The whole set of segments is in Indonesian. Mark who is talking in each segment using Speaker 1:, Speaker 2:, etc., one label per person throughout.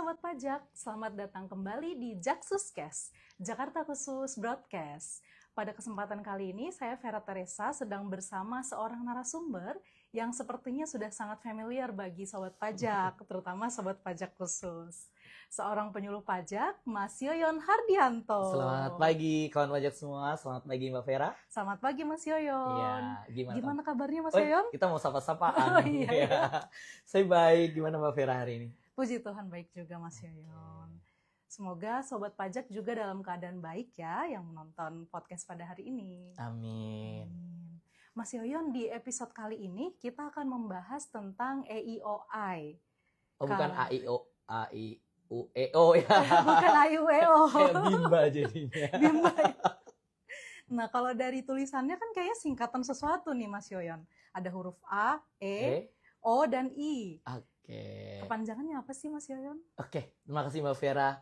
Speaker 1: Sobat Pajak, selamat datang kembali di Jaksuscast, Jakarta Khusus Broadcast. Pada kesempatan kali ini, saya Vera Teresa sedang bersama seorang narasumber yang sepertinya sudah sangat familiar bagi Sobat Pajak, terutama Sobat Pajak Khusus. Seorang penyuluh pajak, Mas Yoyon Hardianto.
Speaker 2: Selamat pagi kawan pajak semua, selamat pagi Mbak Vera.
Speaker 1: Selamat pagi Mas Yoyon.
Speaker 2: Iya,
Speaker 1: Gimana kabarnya Mas
Speaker 2: Oh,
Speaker 1: Yoyon?
Speaker 2: kita mau sapa-sapaan.
Speaker 1: Oh, iya.
Speaker 2: Saya baik, gimana Mbak Vera hari ini?
Speaker 1: Puji Tuhan baik juga Mas Yoyon. Semoga Sobat Pajak juga dalam keadaan baik ya yang menonton podcast pada hari ini.
Speaker 2: Amin.
Speaker 1: Mas Yoyon, di episode kali ini kita akan membahas tentang EIOI.
Speaker 2: Oh, bukan AIUEO ya.
Speaker 1: Bukan AIUEO.
Speaker 2: Kayak Bimba jadinya.
Speaker 1: Bimba. Nah, kalau dari tulisannya kan kayaknya singkatan sesuatu nih Mas Yoyon. Ada huruf A, E, O, dan I.
Speaker 2: Oke.
Speaker 1: Kepanjangannya apa sih Mas Yoyon?
Speaker 2: Oke, terima kasih Mbak Vera.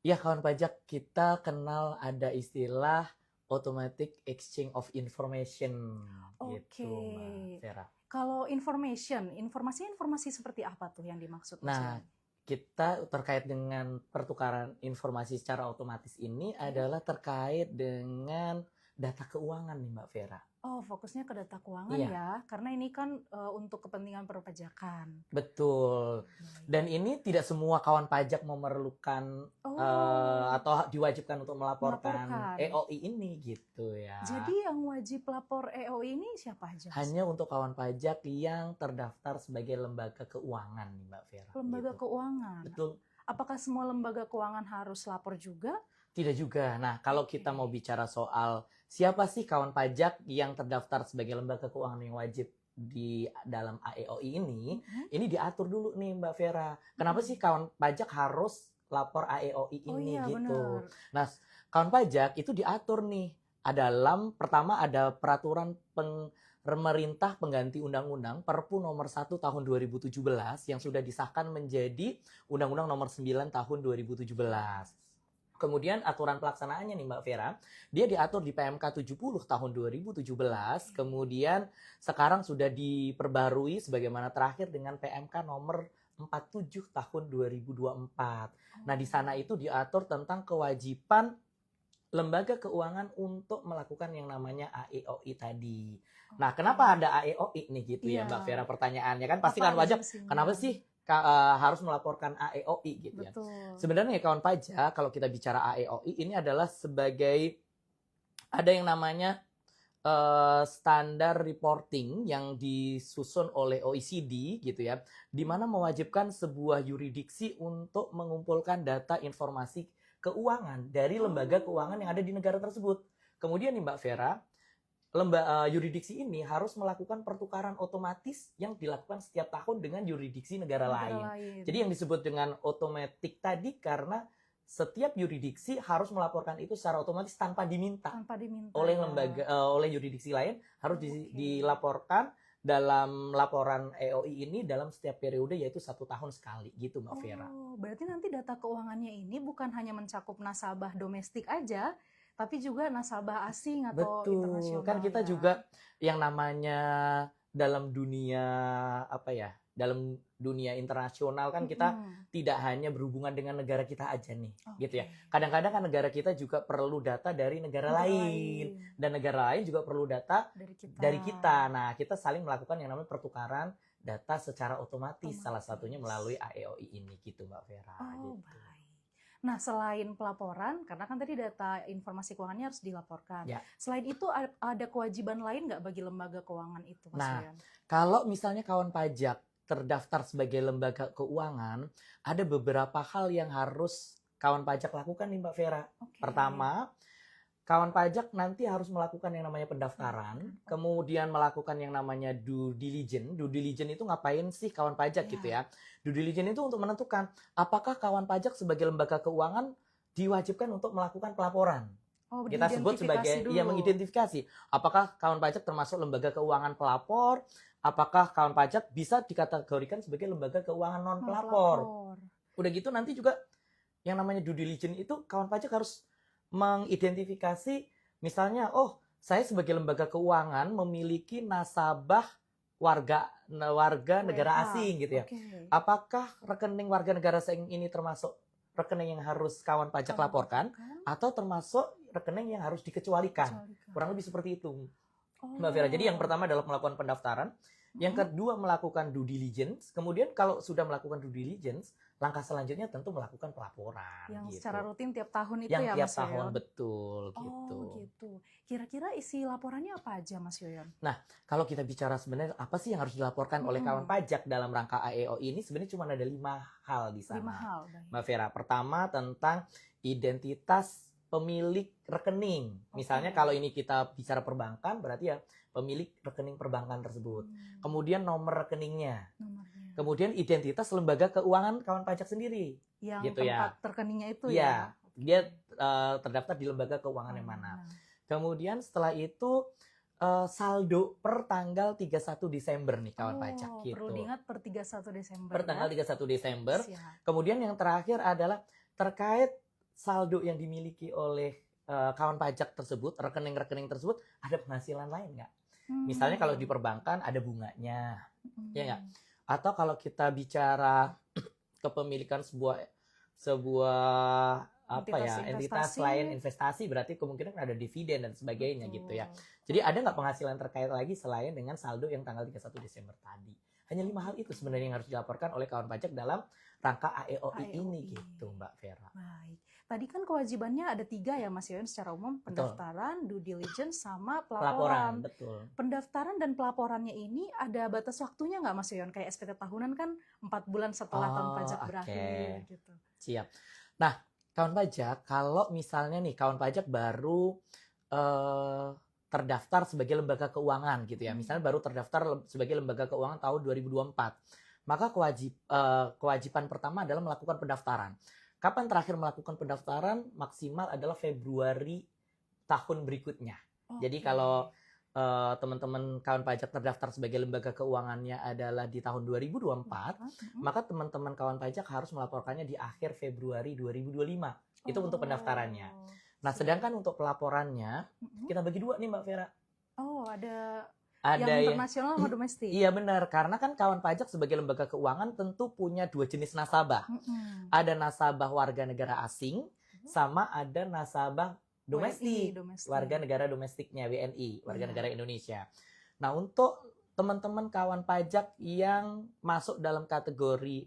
Speaker 2: Ya kawan pajak, kita kenal ada istilah Automatic Exchange of Information.
Speaker 1: Oke.
Speaker 2: Gitu Mbak Vera.
Speaker 1: Kalau informasi seperti apa tuh yang dimaksud Mas
Speaker 2: Nah,
Speaker 1: Yoyon?
Speaker 2: kita terkait dengan pertukaran informasi secara otomatis ini adalah terkait dengan data keuangan nih Mbak Vera.
Speaker 1: Oh, fokusnya ke data keuangan
Speaker 2: Iya.
Speaker 1: ya, karena ini kan untuk kepentingan perpajakan.
Speaker 2: Betul. Dan ini tidak semua kawan pajak memerlukan atau diwajibkan untuk melaporkan EOI ini gitu ya.
Speaker 1: Jadi yang wajib lapor EOI ini siapa aja?
Speaker 2: Hanya untuk kawan pajak yang terdaftar sebagai lembaga keuangan nih Mbak Vera.
Speaker 1: Lembaga
Speaker 2: gitu.
Speaker 1: keuangan.
Speaker 2: Betul.
Speaker 1: Apakah semua lembaga keuangan harus lapor juga?
Speaker 2: Tidak juga. Nah, kalau kita mau bicara soal siapa sih kawan pajak yang terdaftar sebagai lembaga keuangan yang wajib di dalam AEOI ini diatur dulu nih Mbak Vera. Kenapa sih kawan pajak harus lapor AEOI ini gitu?
Speaker 1: Benar.
Speaker 2: Nah, kawan pajak itu diatur nih. Pertama ada peraturan pemerintah pengganti undang-undang Perpu nomor 1 tahun 2017 yang sudah disahkan menjadi Undang-Undang nomor 9 tahun 2017. Kemudian aturan pelaksanaannya nih Mbak Vera, dia diatur di PMK 70 tahun 2017, kemudian sekarang sudah diperbarui sebagaimana terakhir dengan PMK nomor 47 tahun 2024. Nah, di sana itu diatur tentang kewajiban lembaga keuangan untuk melakukan yang namanya AEOI tadi. Nah, kenapa ada AEOI nih gitu ya Mbak Vera pertanyaannya kan pasti kan wajib. Kenapa sih harus melaporkan AEOI gitu ya. Sebenarnya kawan pajak kalau kita bicara AEOI ini adalah sebagai ada yang namanya standar reporting yang disusun oleh OECD gitu ya, di mana mewajibkan sebuah yurisdiksi untuk mengumpulkan data informasi keuangan dari lembaga keuangan yang ada di negara tersebut. Kemudian nih Mbak Vera, yurisdiksi ini harus melakukan pertukaran otomatis yang dilakukan setiap tahun dengan yurisdiksi negara lain. Jadi yang disebut dengan otomatik tadi karena setiap yurisdiksi harus melaporkan itu secara otomatis tanpa diminta oleh oleh yurisdiksi lain, harus dilaporkan dalam laporan EOI ini dalam setiap periode yaitu 1 tahun sekali gitu Mbak Vera.
Speaker 1: Berarti nanti data keuangannya ini bukan hanya mencakup nasabah domestik aja, tapi juga nasabah asing atau internasional.
Speaker 2: Kan kita juga yang namanya dalam dunia dalam dunia internasional kan kita tidak hanya berhubungan dengan negara kita aja nih, gitu ya. Kadang-kadang kan negara kita juga perlu data dari negara lain dan negara lain juga perlu data dari kita. Nah, kita saling melakukan yang namanya pertukaran data secara otomatis. Salah satunya melalui AEOI ini gitu Mbak Vera. Gitu.
Speaker 1: Baik. Nah, selain pelaporan, karena kan tadi data informasi keuangannya harus dilaporkan.
Speaker 2: Ya.
Speaker 1: Selain itu ada kewajiban lain nggak bagi lembaga keuangan itu, Mas Yoyon?
Speaker 2: Kalau misalnya kawan pajak terdaftar sebagai lembaga keuangan, ada beberapa hal yang harus kawan pajak lakukan nih Mbak Vera. Pertama, kawan pajak nanti harus melakukan yang namanya pendaftaran, kemudian melakukan yang namanya due diligence. Due diligence itu ngapain sih kawan pajak gitu ya? Due diligence itu untuk menentukan apakah kawan pajak sebagai lembaga keuangan diwajibkan untuk melakukan pelaporan. Kita sebut sebagai mengidentifikasi apakah kawan pajak termasuk lembaga keuangan pelapor, apakah kawan pajak bisa dikategorikan sebagai lembaga keuangan non pelapor. Udah gitu nanti juga yang namanya due diligence itu kawan pajak harus mengidentifikasi misalnya, saya sebagai lembaga keuangan memiliki nasabah warga negara
Speaker 1: WNH.
Speaker 2: asing gitu ya.
Speaker 1: Oke.
Speaker 2: Apakah rekening warga negara asing ini termasuk rekening yang harus kawan pajak laporkan atau termasuk rekening yang harus dikecualikan? Kurang lebih seperti itu, Mbak Vera. Jadi yang pertama adalah melakukan pendaftaran, yang kedua melakukan due diligence, kemudian kalau sudah melakukan due diligence, langkah selanjutnya tentu melakukan pelaporan.
Speaker 1: Yang
Speaker 2: gitu.
Speaker 1: secara rutin tiap tahun itu
Speaker 2: Yang
Speaker 1: ya
Speaker 2: tiap
Speaker 1: Mas
Speaker 2: tahun,
Speaker 1: Yoyon?
Speaker 2: betul gitu.
Speaker 1: Oh gitu. Kira-kira isi laporannya apa aja Mas Yoyon?
Speaker 2: Nah, kalau kita bicara sebenarnya apa sih yang harus dilaporkan oleh kawan pajak dalam rangka AEO ini, sebenarnya cuma ada 5 hal di sana.
Speaker 1: 5 hal, baik.
Speaker 2: Mbak Vera, pertama tentang identitas pemilik rekening. Misalnya kalau ini kita bicara perbankan, berarti ya pemilik rekening perbankan tersebut. Kemudian nomor rekeningnya.
Speaker 1: Nomornya.
Speaker 2: Kemudian identitas lembaga keuangan kawan pajak sendiri.
Speaker 1: Yang
Speaker 2: gitu
Speaker 1: tempat rekeningnya itu
Speaker 2: ya. Dia terdaftar di lembaga keuangan yang mana. Kemudian setelah itu saldo per tanggal 31 Desember nih kawan pajak gitu.
Speaker 1: Perlu diingat per 31 Desember.
Speaker 2: Per tanggal 31 Desember.
Speaker 1: Siap.
Speaker 2: Kemudian yang terakhir adalah terkait saldo yang dimiliki oleh kawan pajak tersebut, rekening-rekening tersebut, ada penghasilan lain nggak? Misalnya kalau di perbankan ada bunganya, ya nggak? Atau kalau kita bicara kepemilikan sebuah entitas lain investasi, berarti kemungkinan ada dividen dan sebagainya gitu ya. Jadi ada nggak penghasilan terkait lagi selain dengan saldo yang tanggal 31 Desember tadi? Hanya 5 hal itu sebenarnya yang harus dilaporkan oleh kawan pajak dalam rangka AEOI ini gitu Mbak Vera.
Speaker 1: Baik. Tadi kan kewajibannya ada 3 ya Mas Yoyon secara umum, pendaftaran, due diligence, sama pelaporan.
Speaker 2: Betul.
Speaker 1: Pendaftaran dan pelaporannya ini ada batas waktunya nggak Mas Yoyon? Kayak SPT tahunan kan 4 bulan setelah tahun pajak berakhir gitu.
Speaker 2: Siap. Nah, kawan pajak, kalau misalnya nih kawan pajak baru terdaftar sebagai lembaga keuangan gitu ya. Misalnya baru terdaftar sebagai lembaga keuangan tahun 2024. Maka kewajiban pertama adalah melakukan pendaftaran. Kapan terakhir melakukan pendaftaran? Maksimal adalah Februari tahun berikutnya. Jadi kalau teman-teman kawan pajak terdaftar sebagai lembaga keuangannya adalah di tahun 2024, maka teman-teman kawan pajak harus melaporkannya di akhir Februari 2025. Itu untuk pendaftarannya. Nah, sedangkan untuk pelaporannya, kita bagi 2 nih Mbak Vera.
Speaker 1: Ada yang internasional sama domestik.
Speaker 2: Iya benar, karena kan kawan pajak sebagai lembaga keuangan tentu punya 2 jenis nasabah. Ada nasabah warga negara asing, sama ada nasabah domestik, warga negara domestiknya, WNI, warga negara Indonesia. Nah, untuk teman-teman kawan pajak yang masuk dalam kategori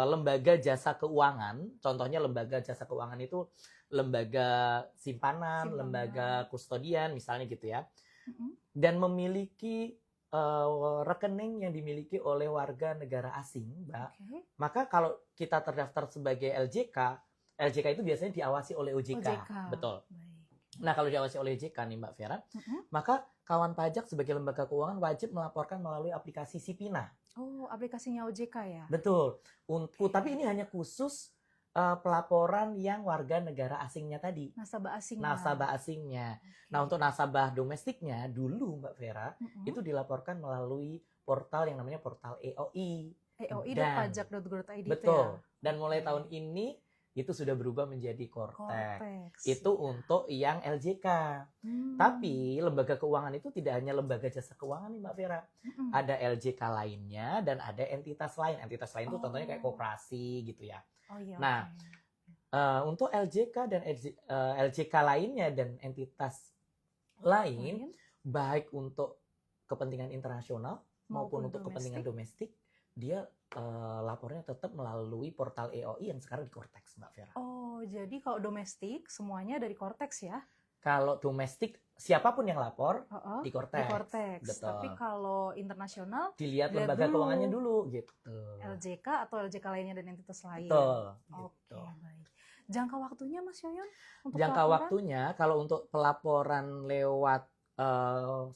Speaker 2: lembaga jasa keuangan, contohnya lembaga jasa keuangan itu lembaga simpanan, lembaga kustodian misalnya gitu ya, dan memiliki rekening yang dimiliki oleh warga negara asing, Mbak. Maka kalau kita terdaftar sebagai LJK itu biasanya diawasi oleh OJK. Betul. Nah, kalau diawasi oleh OJK nih Mbak Vera, maka kawan pajak sebagai lembaga keuangan wajib melaporkan melalui aplikasi Sipina.
Speaker 1: Oh, aplikasinya OJK ya?
Speaker 2: Betul. Tapi ini hanya khusus pelaporan yang warga negara asingnya tadi. Nasabah asingnya. Nah, untuk nasabah domestiknya dulu Mbak Vera, itu dilaporkan melalui portal yang namanya portal EOI.
Speaker 1: EOI.pajak.go.id.
Speaker 2: Betul. Dan mulai tahun ini itu sudah berubah menjadi Kortex. Itu untuk yang LJK. Tapi lembaga keuangan itu tidak hanya lembaga jasa keuangan nih Mbak Vera. Ada LJK lainnya dan ada entitas lain. Entitas lain itu contohnya kayak koperasi gitu ya. Nah, untuk LJK dan LJK lainnya dan entitas lain, baik untuk kepentingan internasional maupun untuk kepentingan domestik, dia lapornya tetap melalui portal EOI yang sekarang di Kortex, Mbak Vera.
Speaker 1: Oh, jadi kalau domestik semuanya dari Kortex ya?
Speaker 2: Kalau domestik, siapapun yang lapor di Kortex.
Speaker 1: Betul. Tapi kalau internasional,
Speaker 2: dilihat lembaga keuangannya dulu gitu.
Speaker 1: LJK atau LJK lainnya dan entitas lain.
Speaker 2: Betul.
Speaker 1: Oke, baik. Jangka waktunya Mas Yoyon?
Speaker 2: Jangka waktunya kalau untuk pelaporan lewat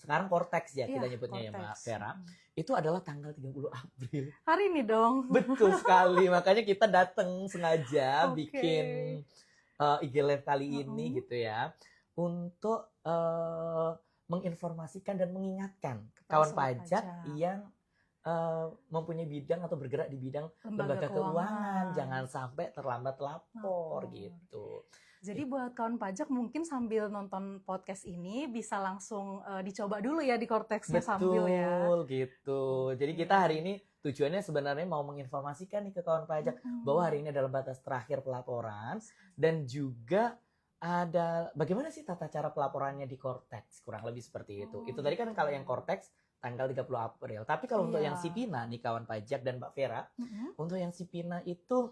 Speaker 2: sekarang Kortex ya kita nyebutnya ya Mbak Vera, itu adalah tanggal 30 April.
Speaker 1: Hari ini dong.
Speaker 2: Betul sekali, makanya kita datang sengaja bikin IG Live kali ini gitu ya, untuk menginformasikan dan mengingatkan kawan pajak yang mempunyai bidang atau bergerak di bidang
Speaker 1: Lembaga
Speaker 2: lembaga keuangan,
Speaker 1: keuangan.
Speaker 2: jangan sampai terlambat lapor
Speaker 1: Lapor.
Speaker 2: gitu.
Speaker 1: Jadi buat kawan pajak mungkin sambil nonton podcast ini bisa langsung dicoba dulu ya di Cortex-nya sambil ya.
Speaker 2: Betul gitu. Jadi
Speaker 1: Oke.
Speaker 2: kita hari ini tujuannya sebenarnya mau menginformasikan nih ke kawan pajak bahwa hari ini adalah batas terakhir pelaporan dan juga ada bagaimana sih tata cara pelaporannya di Cortex, kurang lebih seperti itu.
Speaker 1: Oh,
Speaker 2: Itu tadi kan
Speaker 1: gitu.
Speaker 2: kalau yang Cortex tanggal 30 April. Tapi kalau untuk
Speaker 1: Iya.
Speaker 2: yang Sipina nih kawan pajak dan Mbak Vera, untuk yang Sipina itu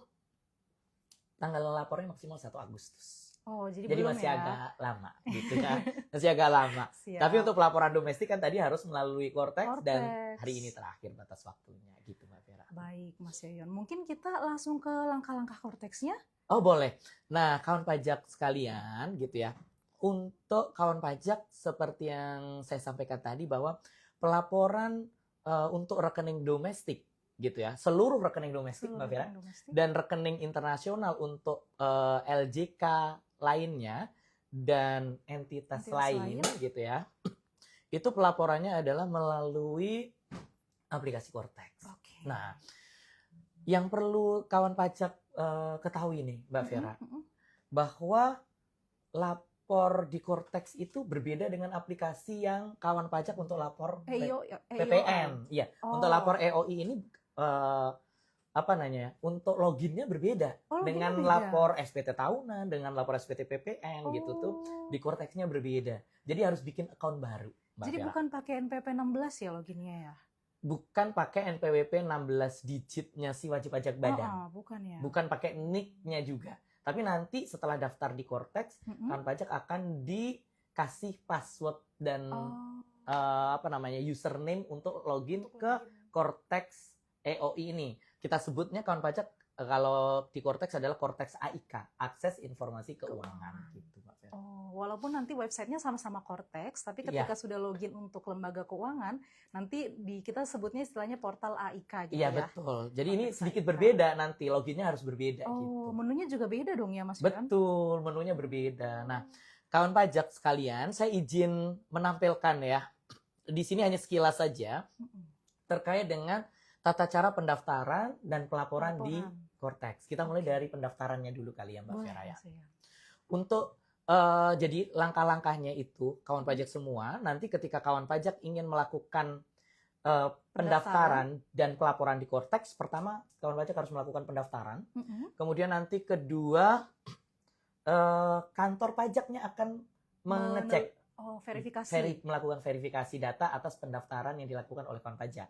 Speaker 2: tanggal lapornya maksimal 1 Agustus.
Speaker 1: Oh, jadi
Speaker 2: Jadi
Speaker 1: belum
Speaker 2: masih
Speaker 1: ya.
Speaker 2: agak lama gitu kan. Masih agak lama.
Speaker 1: Siap.
Speaker 2: Tapi untuk pelaporan domestik kan tadi harus melalui Cortex dan
Speaker 1: Cortex.
Speaker 2: hari ini terakhir batas waktunya gitu Mbak Vera.
Speaker 1: Baik, Mas Yoyon. Mungkin kita langsung ke langkah-langkah Cortex-nya.
Speaker 2: Oh boleh. Nah kawan pajak sekalian gitu ya. Untuk kawan pajak seperti yang saya sampaikan tadi bahwa pelaporan untuk rekening domestik gitu ya. Seluruh rekening domestik Mbak Vera.
Speaker 1: Rekening domestik.
Speaker 2: Dan rekening internasional untuk LJK lainnya dan entitas lain gitu ya. Itu pelaporannya adalah melalui aplikasi Cortex.
Speaker 1: Oke.
Speaker 2: Nah, yang perlu kawan pajak ketahui nih Mbak Vera, bahwa lapor di Cortex itu berbeda dengan aplikasi yang kawan pajak untuk lapor PPN. Iya, untuk lapor EOI ini untuk loginnya berbeda dengan lapor SPT tahunan, dengan lapor SPT PPN gitu tuh di Cortex-nya berbeda. Jadi harus bikin account baru, Mbak
Speaker 1: Jadi
Speaker 2: Vera.
Speaker 1: bukan pakai NPWP 16 ya loginnya ya?
Speaker 2: Bukan pakai NPWP 16 digitnya si wajib pajak badan.
Speaker 1: Bukan ya.
Speaker 2: Bukan pakai NIK-nya juga. Tapi nanti setelah daftar di Cortex, kawan pajak akan dikasih password dan username untuk login ke Cortex EOI ini. Kita sebutnya kawan pajak kalau di Cortex adalah Cortex AIK, Akses Informasi Keuangan gitu, Mbak Vera.
Speaker 1: Walaupun nanti websitenya sama-sama Cortex, tapi ketika sudah login untuk lembaga keuangan, nanti kita sebutnya istilahnya portal AIK gitu ya.
Speaker 2: Iya, betul. Jadi ini sedikit berbeda nanti, loginnya harus berbeda gitu.
Speaker 1: Menunya juga beda dong ya Mas Yoyon?
Speaker 2: Betul, menunya berbeda. Nah, kawan pajak sekalian, saya izin menampilkan ya. Di sini hanya sekilas saja terkait dengan tata cara pendaftaran dan pelaporan di Cortex. Kita mulai dari pendaftarannya dulu kali ya Mbak Vera ya. Untuk jadi langkah-langkahnya itu kawan pajak semua, nanti ketika kawan pajak ingin melakukan pendaftaran dan pelaporan di Cortex, pertama kawan pajak harus melakukan pendaftaran. Kemudian nanti kedua kantor pajaknya akan mengecek melakukan verifikasi data atas pendaftaran yang dilakukan oleh kawan pajak.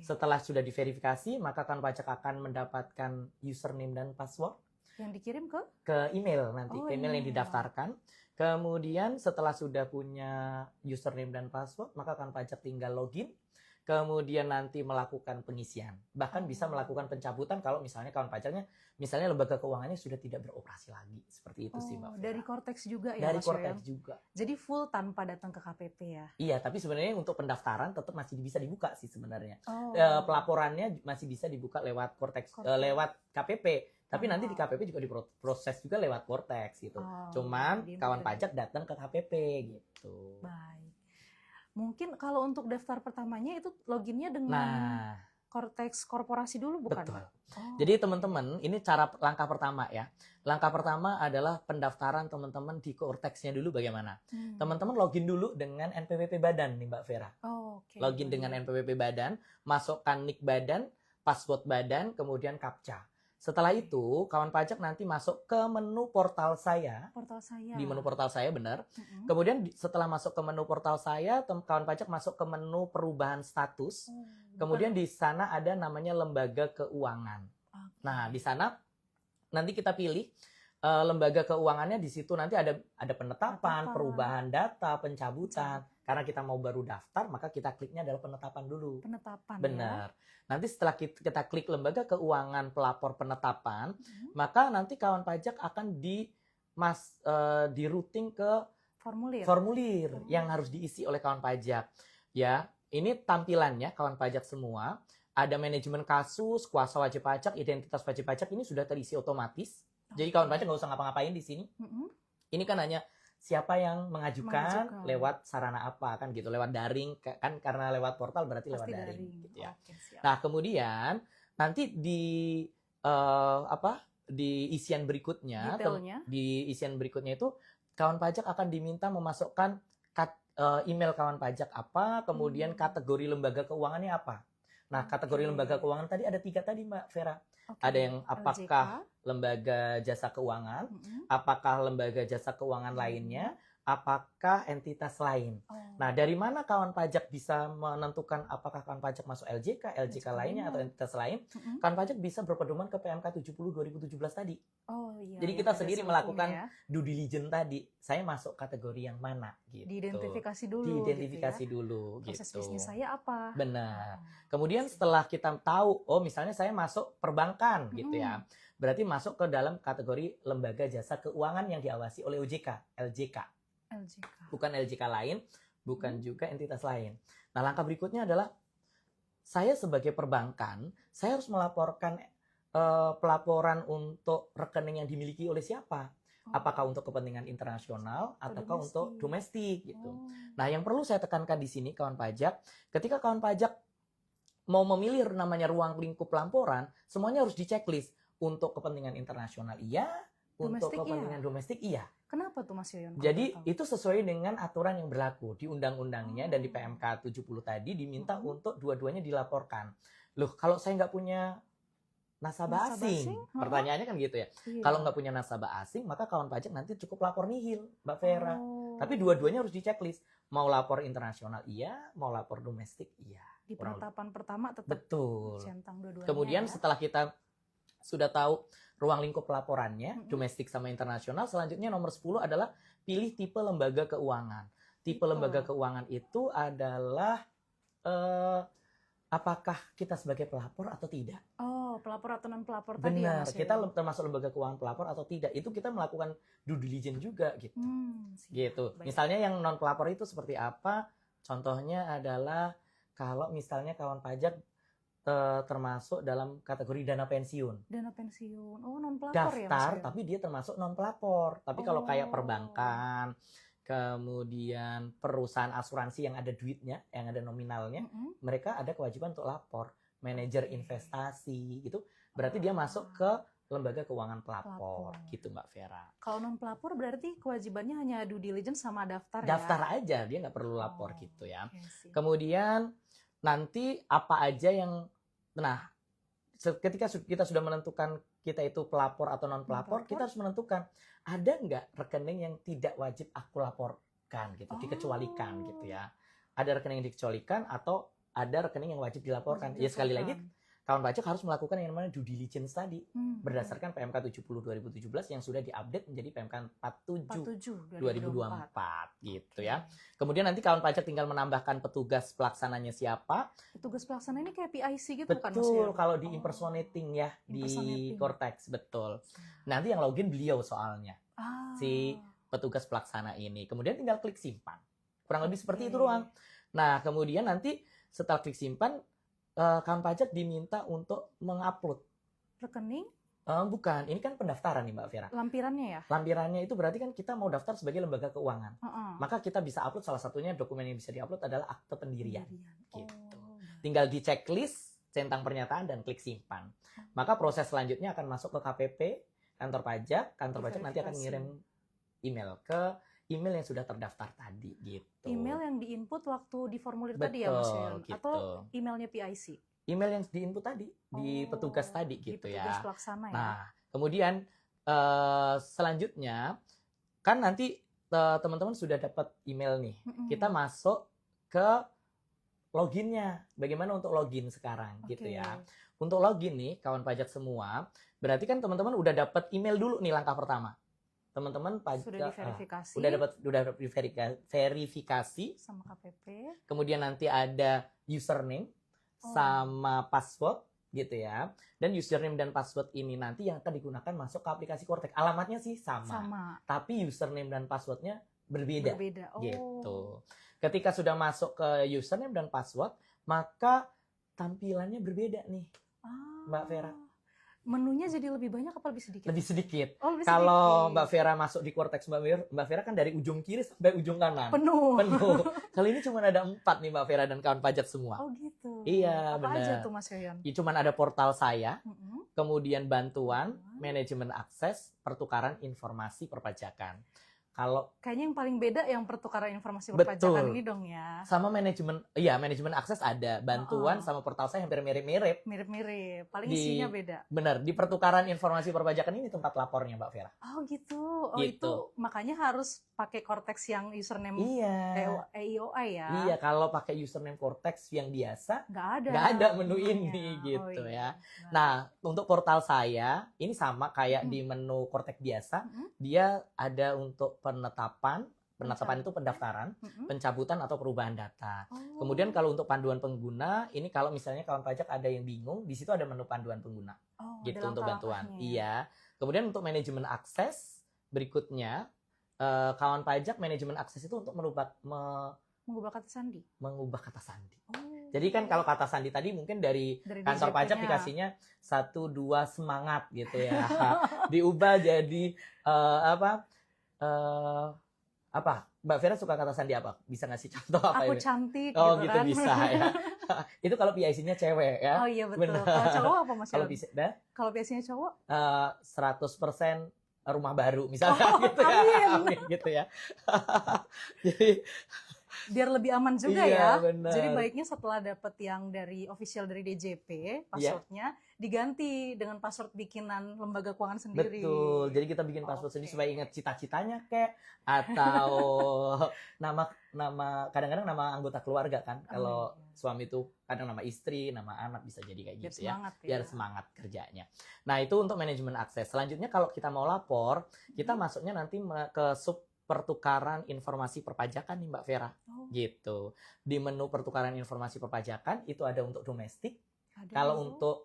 Speaker 2: Setelah sudah diverifikasi, maka kawan pajak akan mendapatkan username dan password
Speaker 1: yang dikirim
Speaker 2: ke email nanti, ke email yang didaftarkan. Kemudian setelah sudah punya username dan password, maka kawan pajak tinggal login. Kemudian nanti melakukan pengisian. Bahkan bisa melakukan pencabutan kalau misalnya kawan pajaknya, misalnya lembaga keuangannya sudah tidak beroperasi lagi. Seperti itu sih Mbak Vera.
Speaker 1: Dari Cortex juga ya
Speaker 2: Dari
Speaker 1: Mas
Speaker 2: Cortex
Speaker 1: Yoyon?
Speaker 2: juga.
Speaker 1: Jadi full tanpa datang ke KPP ya?
Speaker 2: Iya, tapi sebenarnya untuk pendaftaran tetap masih bisa dibuka sih sebenarnya. Pelaporannya masih bisa dibuka lewat Cortex. Lewat KPP. Tapi nanti di KPP juga diproses juga lewat Cortex gitu. Cuman kawan pajak datang ke KPP gitu.
Speaker 1: Baik. Mungkin kalau untuk daftar pertamanya itu loginnya dengan Cortex korporasi dulu bukan?
Speaker 2: Betul. Jadi teman-teman, ini langkah pertama ya. Langkah pertama adalah pendaftaran teman-teman di Cortex-nya dulu bagaimana. Teman-teman login dulu dengan NPWP badan nih Mbak Vera. Login dengan NPWP badan, masukkan NIK badan, password badan, kemudian CAPTCHA. Setelah itu, kawan pajak nanti masuk ke menu portal saya. Di menu portal saya, benar. Kemudian setelah masuk ke menu portal saya, kawan pajak masuk ke menu perubahan status. Kemudian di sana ada namanya lembaga keuangan. Nah, di sana nanti kita pilih lembaga keuangannya. Di situ nanti ada penetapan, perubahan data, pencabutan. Karena kita mau baru daftar, maka kita kliknya adalah penetapan dulu.
Speaker 1: Penetapan.
Speaker 2: Benar. Nanti setelah kita klik lembaga keuangan pelapor penetapan, maka nanti kawan pajak akan di routing ke formulir yang harus diisi oleh kawan pajak. Ya, ini tampilannya kawan pajak semua. Ada manajemen kasus, kuasa wajib pajak, identitas wajib pajak, ini sudah terisi otomatis. Jadi kawan pajak nggak usah ngapa-ngapain di sini. Ini kan hanya siapa yang mengajukan,
Speaker 1: Mengajukan.
Speaker 2: lewat sarana apa kan gitu, lewat daring kan, karena lewat portal berarti lewat
Speaker 1: Pasti
Speaker 2: daring
Speaker 1: daring.
Speaker 2: gitu ya.
Speaker 1: Oke, siap.
Speaker 2: Nah, kemudian nanti di isian berikutnya,
Speaker 1: Detailnya.
Speaker 2: di isian berikutnya itu kawan pajak akan diminta memasukkan email kawan pajak apa, kemudian kategori lembaga keuangannya apa. Nah, kategori
Speaker 1: Oke.
Speaker 2: lembaga keuangan tadi ada 3 tadi, Mbak Vera.
Speaker 1: Oke.
Speaker 2: Ada yang apakah
Speaker 1: LJK.
Speaker 2: lembaga jasa keuangan,
Speaker 1: Mm-mm.
Speaker 2: apakah lembaga jasa keuangan lainnya, apakah entitas lain.
Speaker 1: Oh.
Speaker 2: Nah, dari mana kawan pajak bisa menentukan apakah kawan pajak masuk LJK lainnya atau entitas lain?
Speaker 1: Mm-mm.
Speaker 2: Kawan pajak bisa berpedoman ke PMK 70 2017 tadi.
Speaker 1: Oh iya.
Speaker 2: Jadi
Speaker 1: yang
Speaker 2: kita
Speaker 1: ada
Speaker 2: sendiri
Speaker 1: hukumnya
Speaker 2: melakukan
Speaker 1: ya.
Speaker 2: due diligence tadi. Saya masuk kategori yang mana gitu.
Speaker 1: Diidentifikasi dulu.
Speaker 2: Diidentifikasi
Speaker 1: gitu ya.
Speaker 2: dulu
Speaker 1: Proses
Speaker 2: gitu.
Speaker 1: bisnis saya apa?
Speaker 2: Benar.
Speaker 1: Oh.
Speaker 2: Kemudian setelah kita tahu, oh misalnya saya masuk perbankan gitu ya. Berarti masuk ke dalam kategori lembaga jasa keuangan yang diawasi oleh OJK, LJK. Bukan LJK lain, bukan juga entitas lain. Nah, langkah berikutnya adalah saya sebagai perbankan, saya harus melaporkan pelaporan untuk rekening yang dimiliki oleh siapa? Apakah untuk kepentingan internasional ataukah untuk domestik gitu. Nah, yang perlu saya tekankan di sini kawan pajak, ketika kawan pajak mau memilih namanya ruang lingkup laporan, semuanya harus di-checklist. Untuk kepentingan internasional iya, untuk kepentingan domestik iya.
Speaker 1: Kenapa tuh Mas Yoyon?
Speaker 2: Jadi itu sesuai dengan aturan yang berlaku di undang-undangnya dan di PMK 70 tadi diminta untuk dua-duanya dilaporkan. Loh, kalau saya nggak punya nasabah asing? Pertanyaannya kan gitu ya. Iya. Kalau nggak punya nasabah asing, maka kawan pajak nanti cukup lapor nihil, Mbak Vera. Tapi dua-duanya harus di-checklist. Mau lapor internasional iya, mau lapor domestik iya.
Speaker 1: Di penetapan pertama tetap centang dua-duanya.
Speaker 2: Kemudian setelah kita sudah tahu ruang lingkup pelaporannya, domestik sama internasional, selanjutnya nomor 10 adalah pilih tipe lembaga keuangan. Tipe lembaga keuangan itu adalah apakah kita sebagai pelapor atau tidak.
Speaker 1: Oh, pelapor atau non-pelapor tadi ya Mas?
Speaker 2: Benar, kita termasuk lembaga keuangan pelapor atau tidak. Itu kita melakukan due diligence juga gitu. Gitu. Misalnya yang non-pelapor itu seperti apa? Contohnya adalah kalau misalnya kawan pajak termasuk dalam kategori dana pensiun.
Speaker 1: Dana pensiun. Oh, non-pelapor ya, Mas?
Speaker 2: Daftar, tapi dia termasuk non-pelapor. Tapi kalau kayak perbankan, kemudian perusahaan asuransi yang ada duitnya, yang ada nominalnya, mereka ada kewajiban untuk lapor. Manajer investasi, gitu. Berarti dia masuk ke lembaga keuangan pelapor, gitu Mbak Vera.
Speaker 1: Kalau non-pelapor berarti kewajibannya hanya due diligence sama daftar ya?
Speaker 2: Daftar aja, dia nggak perlu lapor gitu ya. Kemudian nanti apa aja yang, nah ketika kita sudah menentukan kita itu pelapor atau non-pelapor, kita harus menentukan ada nggak rekening yang tidak wajib aku laporkan gitu, dikecualikan gitu ya. Ada rekening yang dikecualikan atau ada rekening yang wajib dilaporkan. Ya sekali lagi, kawan pajak harus melakukan yang namanya due diligence tadi berdasarkan PMK 70 2017 yang sudah diupdate menjadi PMK 47 2024 gitu ya. Kemudian nanti kawan pajak tinggal menambahkan petugas pelaksananya siapa.
Speaker 1: Petugas pelaksana ini kayak PIC gitu kan Mas?
Speaker 2: Betul, kalau di impersonating ya, di Cortex, betul. Nanti yang login beliau soalnya, si petugas pelaksana ini. Kemudian tinggal klik simpan. Kurang lebih seperti itu doang. Nah, kemudian nanti setelah klik simpan, kawan pajak diminta untuk mengupload
Speaker 1: rekening?
Speaker 2: Bukan, ini kan pendaftaran nih Mbak Vera.
Speaker 1: Lampirannya ya?
Speaker 2: Lampirannya itu berarti kan kita mau daftar sebagai lembaga keuangan. Maka kita bisa upload, salah satunya dokumen yang bisa diupload adalah akte pendirian. Gitu. Tinggal di checklist, centang pernyataan dan klik simpan. Maka proses selanjutnya akan masuk ke KPP, kantor pajak nanti akan ngirim email ke email yang sudah terdaftar tadi gitu.
Speaker 1: Email yang diinput waktu di formulir tadi ya Mas Yoyon?
Speaker 2: Gitu.
Speaker 1: Atau emailnya PIC?
Speaker 2: Email yang diinput tadi, di petugas tadi gitu ya.
Speaker 1: Petugas pelaksana ya.
Speaker 2: Nah, kemudian selanjutnya kan nanti teman-teman sudah dapat email nih. Kita masuk ke loginnya. Bagaimana untuk login sekarang gitu ya. Untuk login nih kawan pajak semua, berarti kan teman-teman udah dapat email dulu nih langkah pertama. Teman-teman pajak
Speaker 1: sudah diverifikasi.
Speaker 2: Udah verifikasi
Speaker 1: sama KPP.
Speaker 2: Kemudian nanti ada username sama password gitu ya. Dan username dan password ini nanti yang akan digunakan masuk ke aplikasi Cortex. Alamatnya sih sama. Tapi username dan passwordnya berbeda. Gitu. Ketika sudah masuk ke username dan password, maka tampilannya berbeda nih, Mbak Vera.
Speaker 1: Menunya jadi lebih banyak apa lebih sedikit?
Speaker 2: Lebih sedikit.
Speaker 1: Oh, lebih
Speaker 2: Kalau
Speaker 1: sedikit.
Speaker 2: Mbak Vera masuk di Cortex Mbak Vera kan dari ujung kiri sampai ujung kanan.
Speaker 1: Penuh.
Speaker 2: Kali ini cuma ada 4 nih Mbak Vera dan kawan pajak semua.
Speaker 1: Oh gitu.
Speaker 2: Iya,
Speaker 1: Apa
Speaker 2: benar.
Speaker 1: aja tuh Mas Yoyon?
Speaker 2: Ya, cuman ada portal saya,
Speaker 1: Mm-mm.
Speaker 2: kemudian bantuan, manajemen akses, pertukaran informasi perpajakan. Kalau
Speaker 1: Kayaknya yang paling beda yang pertukaran informasi
Speaker 2: Betul.
Speaker 1: perpajakan ini dong ya.
Speaker 2: sama manajemen akses ada, bantuan sama portal saya hampir mirip-mirip.
Speaker 1: Mirip-mirip, paling
Speaker 2: Di-
Speaker 1: isinya beda.
Speaker 2: Benar, di pertukaran informasi perpajakan ini tempat lapornya Mbak Vera.
Speaker 1: Oh gitu. Oh
Speaker 2: Gitu.
Speaker 1: itu makanya harus pakai Cortex yang username
Speaker 2: Iya.
Speaker 1: EIOI ya.
Speaker 2: Iya, kalau pakai username Cortex yang biasa,
Speaker 1: Nggak
Speaker 2: nggak ada menu
Speaker 1: menunya.
Speaker 2: ini gitu
Speaker 1: Oh,
Speaker 2: ya.
Speaker 1: iya.
Speaker 2: Nah, untuk portal saya, ini sama kayak
Speaker 1: Mm.
Speaker 2: di menu Cortex biasa,
Speaker 1: Mm-mm.
Speaker 2: dia ada untuk penetapan itu pendaftaran,
Speaker 1: Mm-mm.
Speaker 2: pencabutan atau perubahan data.
Speaker 1: Oh.
Speaker 2: Kemudian kalau untuk panduan pengguna, ini kalau misalnya kawan pajak ada yang bingung, di situ ada menu panduan pengguna.
Speaker 1: Oh,
Speaker 2: Gitu
Speaker 1: ada
Speaker 2: untuk bantuan.
Speaker 1: langkah-langkahnya.
Speaker 2: Iya. Kemudian untuk manajemen akses, berikutnya kawan pajak manajemen akses itu untuk
Speaker 1: Mengubah kata sandi.
Speaker 2: mengubah kata sandi.
Speaker 1: Oh.
Speaker 2: Jadi kan kalau kata sandi tadi mungkin dari kantor
Speaker 1: DJP-nya.
Speaker 2: pajak dikasihnya 1, 2 semangat gitu ya. Diubah jadi apa? Mbak Vera suka kata sandi apa? Bisa ngasih contoh apa
Speaker 1: Aku
Speaker 2: ini?
Speaker 1: cantik
Speaker 2: Oh
Speaker 1: gitu
Speaker 2: gitu
Speaker 1: kan.
Speaker 2: bisa ya. Itu kalau PIC-nya cewek ya.
Speaker 1: Oh iya betul.
Speaker 2: Benar.
Speaker 1: Kalau cowok apa Mas
Speaker 2: Kalau
Speaker 1: Yoyon?
Speaker 2: bisa
Speaker 1: Kalau biasanya cowok?
Speaker 2: 100% rumah baru misalnya
Speaker 1: Oh,
Speaker 2: gitu ya.
Speaker 1: amin.
Speaker 2: Amin gitu ya. Jadi
Speaker 1: Biar lebih aman juga
Speaker 2: iya,
Speaker 1: ya.
Speaker 2: benar.
Speaker 1: Jadi baiknya setelah dapat yang dari official dari DJP, passwordnya diganti dengan password bikinan lembaga keuangan sendiri.
Speaker 2: Betul. Jadi kita bikin password sendiri
Speaker 1: Oke.
Speaker 2: supaya ingat cita-citanya kek atau nama kadang-kadang nama anggota keluarga kan. Kalau
Speaker 1: iya.
Speaker 2: suami itu kadang nama istri, nama anak bisa jadi kayak
Speaker 1: Biar
Speaker 2: gitu ya.
Speaker 1: semangat ya.
Speaker 2: Biar semangat kerjanya. Nah, itu untuk manajemen akses. Selanjutnya kalau kita mau lapor, kita masuknya nanti ke sub pertukaran informasi perpajakan nih Mbak Vera.
Speaker 1: Oh,
Speaker 2: Gitu. Di menu pertukaran informasi perpajakan itu ada untuk domestik.
Speaker 1: ada
Speaker 2: Kalau
Speaker 1: loh.
Speaker 2: untuk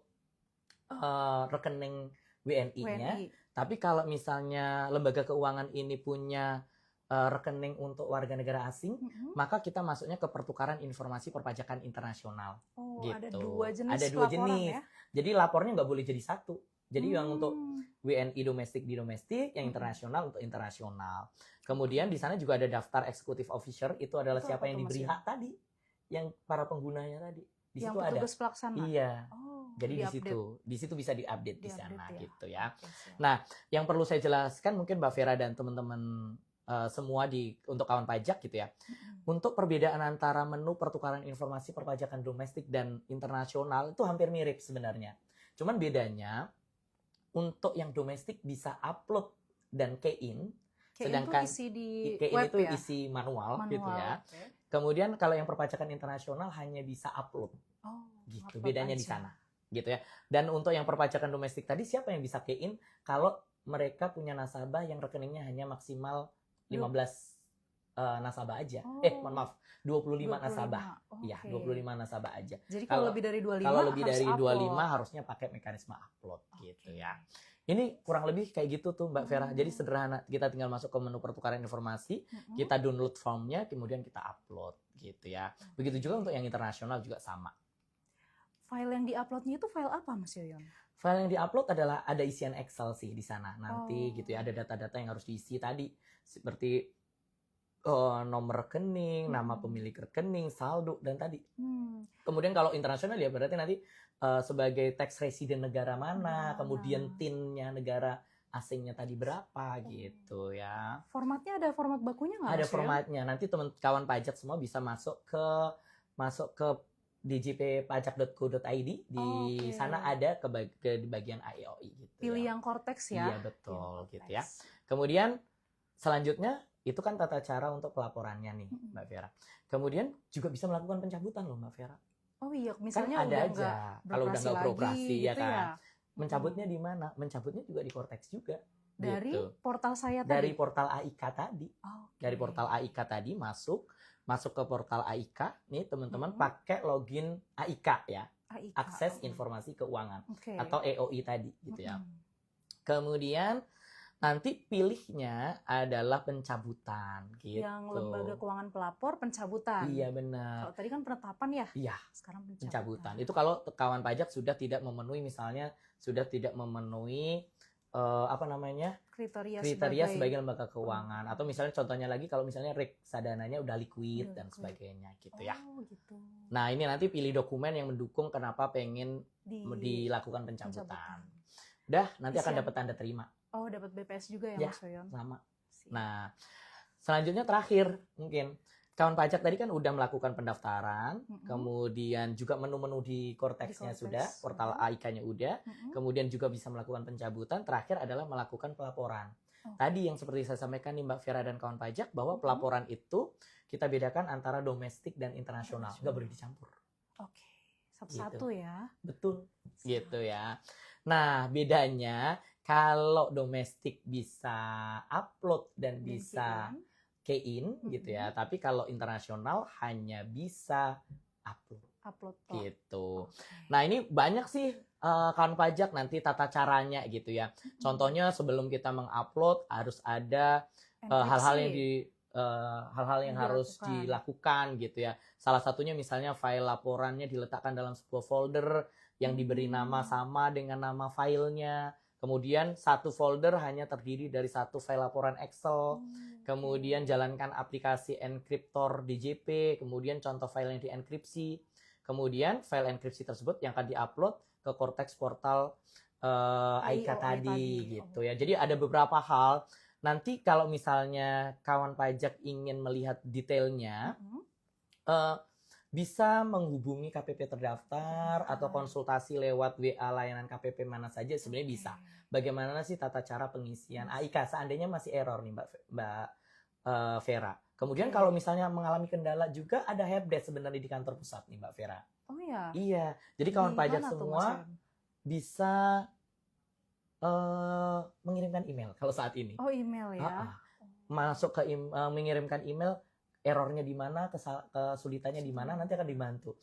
Speaker 2: rekening WNI-nya,
Speaker 1: WNI.
Speaker 2: tapi kalau misalnya lembaga keuangan ini punya rekening untuk warga negara asing,
Speaker 1: Mm-mm.
Speaker 2: maka kita masuknya ke pertukaran informasi perpajakan internasional.
Speaker 1: Oh,
Speaker 2: Gitu.
Speaker 1: ada dua jenis
Speaker 2: Ada dua
Speaker 1: laporan
Speaker 2: jenis.
Speaker 1: ya.
Speaker 2: Jadi lapornya nggak boleh jadi satu. Jadi yang untuk
Speaker 1: Hmm.
Speaker 2: WNI domestik di domestik, yang internasional untuk internasional. Kemudian di sana juga ada daftar executive officer, itu adalah
Speaker 1: Itu
Speaker 2: siapa
Speaker 1: apa
Speaker 2: yang
Speaker 1: tuh, Mas
Speaker 2: diberi
Speaker 1: Yon?
Speaker 2: hak tadi, yang para penggunanya tadi. Di
Speaker 1: Yang
Speaker 2: situ ada.
Speaker 1: petugas pelaksana.
Speaker 2: Iya.
Speaker 1: Oh,
Speaker 2: Jadi di
Speaker 1: di-update.
Speaker 2: situ bisa diupdate di
Speaker 1: Di-update
Speaker 2: sana
Speaker 1: ya.
Speaker 2: gitu ya.
Speaker 1: Oke, siap.
Speaker 2: Nah, yang perlu saya jelaskan mungkin Mbak Vera dan teman-teman semua untuk kawan pajak gitu ya.
Speaker 1: Mm-mm.
Speaker 2: Untuk perbedaan antara menu pertukaran informasi perpajakan domestik dan internasional itu hampir mirip sebenarnya. Cuman bedanya untuk yang domestik bisa upload dan key-in,
Speaker 1: Kayak
Speaker 2: sedangkan
Speaker 1: itu isi di
Speaker 2: key-in
Speaker 1: web
Speaker 2: itu
Speaker 1: ya.
Speaker 2: isi manual gitu ya.
Speaker 1: Oke.
Speaker 2: Kemudian kalau yang perpajakan internasional hanya bisa upload
Speaker 1: Oh,
Speaker 2: gitu.
Speaker 1: upload
Speaker 2: Bedanya di
Speaker 1: aja.
Speaker 2: sana gitu ya. Dan untuk yang perpajakan domestik tadi siapa yang bisa key-in kalau mereka punya nasabah yang rekeningnya hanya maksimal 15 nasabah aja.
Speaker 1: Oh.
Speaker 2: Mohon maaf, 25 nasabah.
Speaker 1: Oh,
Speaker 2: Iya,
Speaker 1: oke.
Speaker 2: 25 nasabah aja.
Speaker 1: Jadi
Speaker 2: Kalau-
Speaker 1: kalau lebih dari 25
Speaker 2: Kalau lebih
Speaker 1: harus
Speaker 2: dari
Speaker 1: upload.
Speaker 2: 25 harusnya pakai mekanisme upload gitu ya. Ini kurang lebih kayak gitu tuh Mbak Vera.
Speaker 1: Hmm.
Speaker 2: Jadi sederhana, kita tinggal masuk ke menu pertukaran informasi,
Speaker 1: Mm-mm.
Speaker 2: kita download formnya, kemudian kita upload gitu ya. Begitu juga untuk yang internasional juga sama.
Speaker 1: File yang di-uploadnya itu file apa Mas Yoyon?
Speaker 2: File yang diupload adalah ada isian Excel sih di sana nanti
Speaker 1: Oh.
Speaker 2: gitu ya. Ada data-data yang harus diisi tadi seperti nomor rekening, nama pemilik rekening, saldo dan tadi.
Speaker 1: Hmm.
Speaker 2: Kemudian kalau internasional ya berarti nanti sebagai tax resident negara mana,
Speaker 1: Negara
Speaker 2: kemudian
Speaker 1: mana.
Speaker 2: TIN-nya negara asingnya tadi berapa gitu ya.
Speaker 1: Formatnya ada format bakunya nggak?
Speaker 2: Ada
Speaker 1: Mas Yoyon?
Speaker 2: formatnya. Nanti teman kawan pajak semua bisa masuk ke djppajak.co.id. Di
Speaker 1: Oke.
Speaker 2: sana ada di bagian AEOI gitu.
Speaker 1: Pilih
Speaker 2: ya.
Speaker 1: yang Cortex ya.
Speaker 2: Iya betul
Speaker 1: Pilih
Speaker 2: gitu ya.
Speaker 1: Cortex.
Speaker 2: Kemudian selanjutnya itu kan tata cara untuk pelaporannya nih
Speaker 1: Mm-mm.
Speaker 2: Mbak Vera. Kemudian juga bisa melakukan pencabutan loh Mbak Vera.
Speaker 1: Oh iya,
Speaker 2: Kan
Speaker 1: misalnya
Speaker 2: ada
Speaker 1: udah
Speaker 2: aja
Speaker 1: nggak
Speaker 2: kalau udah nggak beroperasi
Speaker 1: lagi,
Speaker 2: ya
Speaker 1: gitu
Speaker 2: kan.
Speaker 1: ya.
Speaker 2: Mencabutnya di mana? Mencabutnya juga di Cortex juga.
Speaker 1: Dari
Speaker 2: gitu.
Speaker 1: portal saya
Speaker 2: Dari
Speaker 1: tadi.
Speaker 2: portal AIK tadi.
Speaker 1: Oke.
Speaker 2: Dari portal AIK tadi masuk ke portal AIK. Nih teman-teman
Speaker 1: Mm-mm.
Speaker 2: pakai login AIK ya,
Speaker 1: AIK.
Speaker 2: akses
Speaker 1: Mm.
Speaker 2: informasi keuangan
Speaker 1: Oke.
Speaker 2: atau EOI tadi gitu ya.
Speaker 1: Mm-mm.
Speaker 2: Kemudian nanti pilihnya adalah pencabutan gitu.
Speaker 1: Yang lembaga keuangan pelapor pencabutan.
Speaker 2: Iya benar.
Speaker 1: Kalau tadi kan penetapan ya.
Speaker 2: Iya.
Speaker 1: Sekarang
Speaker 2: Pencabutan. Itu kalau kawan pajak sudah tidak memenuhi, misalnya sudah tidak memenuhi kriteria sebagai lembaga keuangan, atau misalnya contohnya lagi kalau misalnya reksadananya udah liquid dan sebagainya gitu ya.
Speaker 1: Gitu.
Speaker 2: Nah ini nanti pilih dokumen yang mendukung kenapa pengen dilakukan pencabutan. Udah, nanti akan dapat tanda terima.
Speaker 1: Oh, dapat BPS juga ya, Mas Yoyon?
Speaker 2: Sama. Nah, selanjutnya terakhir mungkin kawan pajak tadi kan udah melakukan pendaftaran, kemudian juga menu-menu di Cortex-nya sudah, portal AIK-nya udah, kemudian juga bisa melakukan pencabutan, terakhir adalah melakukan pelaporan. Tadi yang seperti saya sampaikan nih Mbak Vera dan kawan pajak, bahwa pelaporan itu kita bedakan antara domestik dan internasional, nggak boleh dicampur.
Speaker 1: Oke, satu-satu gitu. Ya.
Speaker 2: Betul, gitu ya. Nah, bedanya kalau domestik bisa upload dan bisa key-in gitu ya, tapi kalau internasional hanya bisa upload gitu. Nah, ini banyak sih kawan pajak nanti tata caranya gitu ya. Contohnya sebelum kita mengupload harus ada hal-hal yang harus dilakukan gitu ya. Salah satunya misalnya file laporannya diletakkan dalam sebuah folder yang diberi nama sama dengan nama filenya. Kemudian satu folder hanya terdiri dari satu file laporan Excel. Kemudian jalankan aplikasi enkriptor DJP. Kemudian contoh file yang dienkripsi. Kemudian file enkripsi tersebut yang akan diupload ke Cortex portal AIK tadi gitu ya. Jadi ada beberapa hal. Nanti kalau misalnya kawan pajak ingin melihat detailnya, bisa menghubungi KPP terdaftar atau konsultasi lewat WA layanan KPP mana saja sebenarnya bisa. Bagaimana sih tata cara pengisian AIK seandainya masih error nih Mbak Vera. Kemudian kalau misalnya mengalami kendala juga ada helpdesk sebenarnya di kantor pusat nih Mbak Vera.
Speaker 1: Oh iya.
Speaker 2: Iya. Jadi kawan pajak semua bisa mengirimkan email kalau saat ini.
Speaker 1: Oh, email ya.
Speaker 2: Masuk ke mengirimkan email, errornya di mana, kesulitannya di mana, nanti akan dibantu.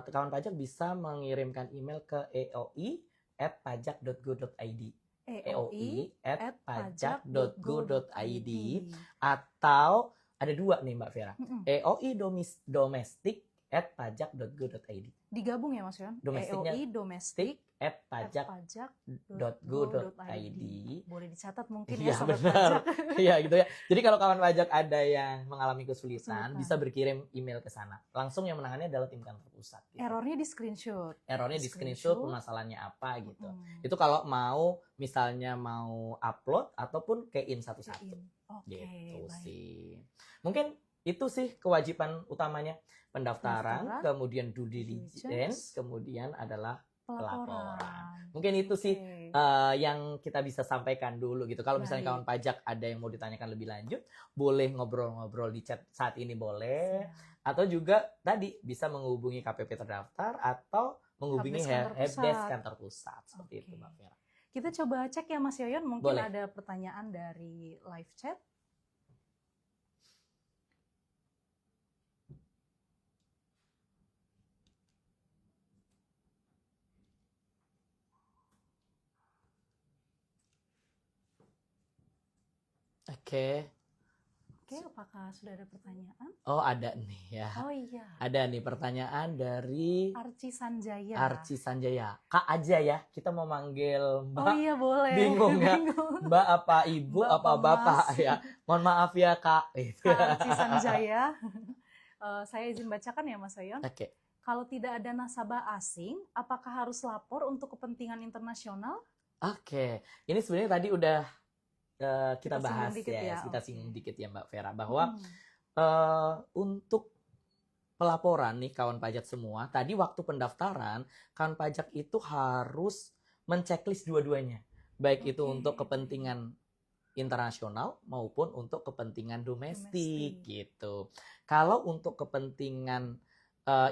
Speaker 2: Kawan pajak bisa mengirimkan email ke eoi@pajak.go.id. eoi@pajak.go.id atau ada dua nih Mbak Vera. EOI domestik@pajak.go.id.
Speaker 1: Digabung ya Mas Yon?
Speaker 2: Domestiknya
Speaker 1: EOI domestik
Speaker 2: @pajak.go.id.
Speaker 1: Boleh dicatat mungkin
Speaker 2: ya
Speaker 1: sobat
Speaker 2: benar.
Speaker 1: pajak.
Speaker 2: Iya gitu ya. Jadi kalau kawan pajak ada yang mengalami kesulitan, bisa berkirim email ke sana. Langsung yang menangannya adalah tim kantor pusat. Gitu.
Speaker 1: Errornya di screenshot.
Speaker 2: Errornya di screenshot, permasalahannya apa gitu. Itu kalau mau misalnya mau upload ataupun key-in satu-satu. Gitu sih. Mungkin itu sih kewajiban utamanya, pendaftaran, kemudian due diligence, kemudian adalah pelaporan. Mungkin itu sih yang kita bisa sampaikan dulu gitu. Kalau misalnya kawan pajak ada yang mau ditanyakan lebih lanjut, boleh ngobrol-ngobrol di chat saat ini boleh. Atau juga tadi bisa menghubungi KPP terdaftar atau menghubungi helpdesk kantor pusat. Seperti itu Mbak Vera.
Speaker 1: Kita coba cek ya Mas Yoyon, mungkin ada pertanyaan dari live chat.
Speaker 2: Oke,
Speaker 1: apakah sudah ada pertanyaan?
Speaker 2: Oh, ada nih ya.
Speaker 1: Oh iya.
Speaker 2: Ada nih pertanyaan dari
Speaker 1: Arci Sanjaya.
Speaker 2: Kak aja ya. Kita mau manggil Mbak.
Speaker 1: Oh iya boleh.
Speaker 2: Bingung ya. Mbak apa Ibu apa Bapak ya. Mohon maaf ya Kak.
Speaker 1: Kak Arci Sanjaya. Saya izin bacakan ya Mas Yoyon.
Speaker 2: Oke.
Speaker 1: Kalau tidak ada nasabah asing, apakah harus lapor untuk kepentingan internasional?
Speaker 2: Oke. Ini sebenarnya tadi udah kita bahas ya, kita singgung dikit ya Mbak Vera, bahwa untuk pelaporan nih kawan pajak semua, tadi waktu pendaftaran, kawan pajak itu harus menceklis dua-duanya, baik itu untuk kepentingan internasional maupun untuk kepentingan domestik gitu. Kalau untuk kepentingan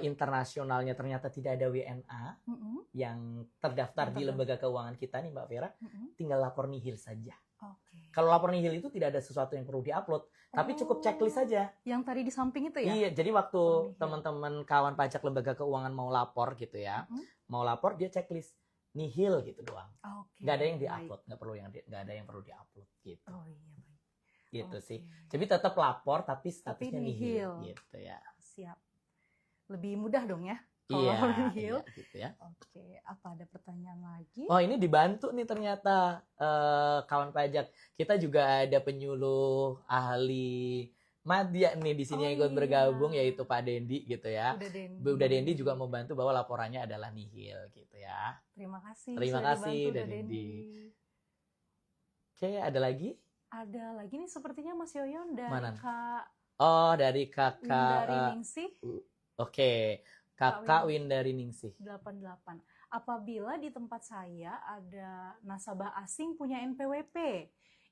Speaker 2: internasionalnya ternyata tidak ada WNA yang terdaftar di lembaga keuangan kita nih Mbak Vera, tinggal lapor nihil saja. Kalau lapor nihil itu tidak ada sesuatu yang perlu diupload, tapi cukup checklist saja.
Speaker 1: Yang tadi di samping itu ya?
Speaker 2: Iya, jadi waktu teman-teman kawan pajak lembaga keuangan mau lapor gitu ya, mau lapor dia checklist. nihil gitu doang.
Speaker 1: Oke.
Speaker 2: Nggak ada yang
Speaker 1: baik.
Speaker 2: diupload, nggak ada yang perlu diupload gitu.
Speaker 1: Oh iya baik.
Speaker 2: Gitu
Speaker 1: Oke.
Speaker 2: sih. Jadi tetap lapor tapi statusnya
Speaker 1: Tapi
Speaker 2: nihil
Speaker 1: nihil.
Speaker 2: gitu ya.
Speaker 1: Siap. Lebih mudah dong ya kalau
Speaker 2: Iya,
Speaker 1: lapor nihil.
Speaker 2: iya gitu ya.
Speaker 1: Oke, apa ada pertanyaan lagi?
Speaker 2: Oh ini dibantu nih ternyata kawan pajak. Kita juga ada penyuluh ahli madya nih di sini
Speaker 1: Oh
Speaker 2: yang ikut
Speaker 1: iya.
Speaker 2: bergabung yaitu Pak Dendi gitu ya.
Speaker 1: Udah
Speaker 2: Dendi juga membantu bahwa laporannya adalah nihil gitu ya.
Speaker 1: Terima kasih.
Speaker 2: Terima
Speaker 1: sudah
Speaker 2: kasih,
Speaker 1: dibantu,
Speaker 2: Uda Dendi. Oke, ada lagi?
Speaker 1: Ada lagi nih sepertinya Mas Yoyon dari
Speaker 2: Mana?
Speaker 1: Kak
Speaker 2: Oh dari kakak.
Speaker 1: Windari Ningsih
Speaker 2: Oke, kakak Windari Ningsih.
Speaker 1: 88. Apabila di tempat saya ada nasabah asing punya NPWP,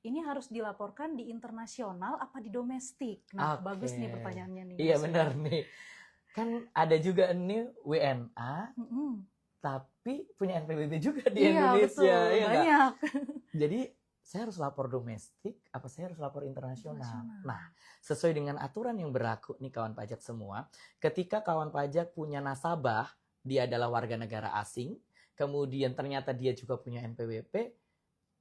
Speaker 1: ini harus dilaporkan di internasional apa di domestik? Nah,
Speaker 2: Oke.
Speaker 1: bagus nih pertanyaannya nih.
Speaker 2: Iya
Speaker 1: Mas
Speaker 2: benar
Speaker 1: Yoyon.
Speaker 2: nih. Kan ada juga nih WNA
Speaker 1: Mm-mm.
Speaker 2: tapi punya NPWP juga di
Speaker 1: Iya,
Speaker 2: Indonesia,
Speaker 1: betul.
Speaker 2: ya nggak?
Speaker 1: Banyak.
Speaker 2: Jadi saya harus lapor domestik, apa saya harus lapor internasional?
Speaker 1: Internasional.
Speaker 2: Nah, sesuai dengan aturan yang berlaku nih kawan pajak semua, ketika kawan pajak punya nasabah, dia adalah warga negara asing, kemudian ternyata dia juga punya NPWP,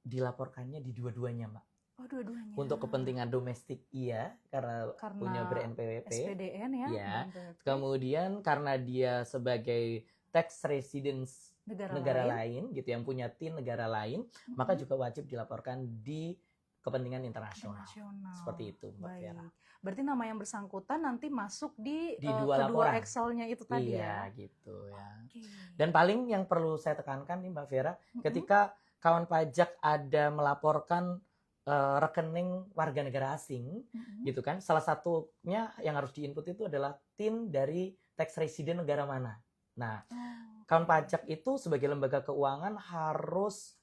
Speaker 2: dilaporkannya di dua-duanya, Mbak.
Speaker 1: Oh, dua-duanya.
Speaker 2: Untuk kepentingan domestik iya, karena punya ber-NPWP.
Speaker 1: SPDN ya.
Speaker 2: Iya.
Speaker 1: dan NPWP.
Speaker 2: Kemudian karena dia sebagai tax residence negara lain gitu yang punya TIN negara lain, maka juga wajib dilaporkan di kepentingan internasional. Seperti itu, Mbak
Speaker 1: Baik.
Speaker 2: Vera.
Speaker 1: Berarti nama yang bersangkutan nanti masuk di,
Speaker 2: Dua
Speaker 1: kedua
Speaker 2: laporan.
Speaker 1: Excelnya itu tadi
Speaker 2: Iya,
Speaker 1: ya.
Speaker 2: gitu ya.
Speaker 1: Oke.
Speaker 2: Dan paling yang perlu saya tekankan nih Mbak Vera,
Speaker 1: Mm-mm.
Speaker 2: ketika kawan pajak ada melaporkan rekening warga negara asing,
Speaker 1: Mm-mm.
Speaker 2: gitu kan, salah satunya yang harus diinput itu adalah TIN dari tax resident negara mana. Nah, kawan pajak itu sebagai lembaga keuangan harus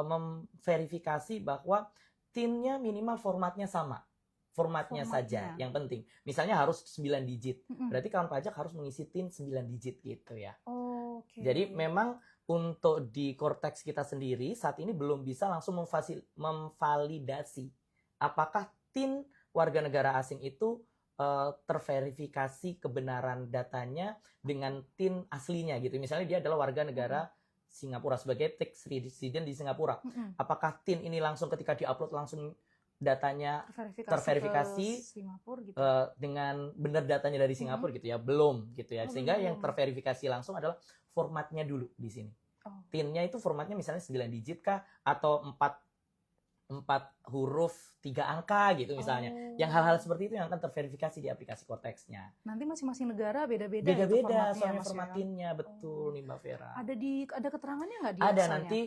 Speaker 2: memverifikasi bahwa TIN-nya minimal formatnya sama. Formatnya saja yang penting. Misalnya harus 9 digit.
Speaker 1: Mm-mm.
Speaker 2: Berarti kawan pajak harus mengisi TIN 9 digit gitu ya.
Speaker 1: Oke.
Speaker 2: Jadi memang untuk di Cortex kita sendiri saat ini belum bisa langsung memvalidasi apakah TIN warga negara asing itu terverifikasi kebenaran datanya dengan TIN aslinya gitu. Misalnya dia adalah warga negara Singapura sebagai tax resident di Singapura. Apakah TIN ini langsung ketika diupload langsung datanya terverifikasi
Speaker 1: ke Singapura gitu.
Speaker 2: dengan benar datanya dari Singapura gitu ya? Belum gitu ya.
Speaker 1: Oh,
Speaker 2: Sehingga yang
Speaker 1: belum.
Speaker 2: terverifikasi langsung adalah formatnya dulu di sini.
Speaker 1: Oh.
Speaker 2: TIN-nya itu formatnya misalnya 9 digit kah atau 4 huruf 3 angka gitu misalnya.
Speaker 1: Oh.
Speaker 2: Yang hal-hal seperti itu yang akan terverifikasi di aplikasi Cortex-nya.
Speaker 1: Nanti masing-masing negara beda-beda.
Speaker 2: Beda-beda
Speaker 1: itu
Speaker 2: soalnya
Speaker 1: Mas
Speaker 2: format
Speaker 1: Yoyon.
Speaker 2: TIN-nya, betul nih Mbak Vera.
Speaker 1: Ada keterangannya nggak di
Speaker 2: Ada
Speaker 1: Excelnya?
Speaker 2: nanti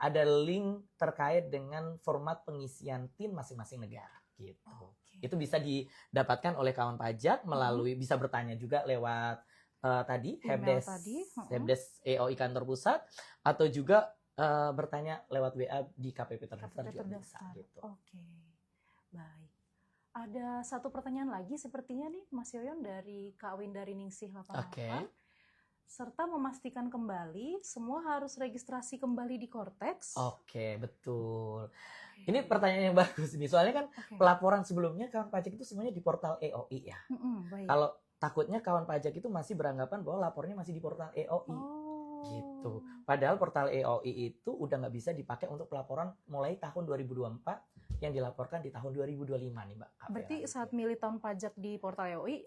Speaker 2: ada link terkait dengan format pengisian TIN masing-masing negara gitu.
Speaker 1: Oke.
Speaker 2: Itu bisa didapatkan oleh kawan pajak melalui bisa bertanya juga lewat tadi
Speaker 1: Email
Speaker 2: Helpdesk
Speaker 1: tadi,
Speaker 2: Helpdesk EOI kantor pusat atau juga bertanya lewat WA di KPP terdaftar
Speaker 1: KPP
Speaker 2: juga bisa
Speaker 1: terdaftar.
Speaker 2: gitu.
Speaker 1: Oke. Baik. Ada satu pertanyaan lagi sepertinya nih Mas Yoyon dari Kak Windari Ningsih 88.
Speaker 2: Oke.
Speaker 1: Serta memastikan kembali semua harus registrasi kembali di Cortex.
Speaker 2: Oke, betul. Ini pertanyaan yang bagus nih. Soalnya kan
Speaker 1: Oke.
Speaker 2: pelaporan sebelumnya kawan pajak itu semuanya di portal EOI ya.
Speaker 1: Baik.
Speaker 2: Kalau takutnya kawan pajak itu masih beranggapan bahwa lapornya masih di portal EOI. Gitu. Padahal portal EOI itu udah nggak bisa dipakai untuk pelaporan mulai tahun 2024 yang dilaporkan di tahun 2025 nih Mbak.
Speaker 1: Berarti saat milih tahun pajak di portal EOI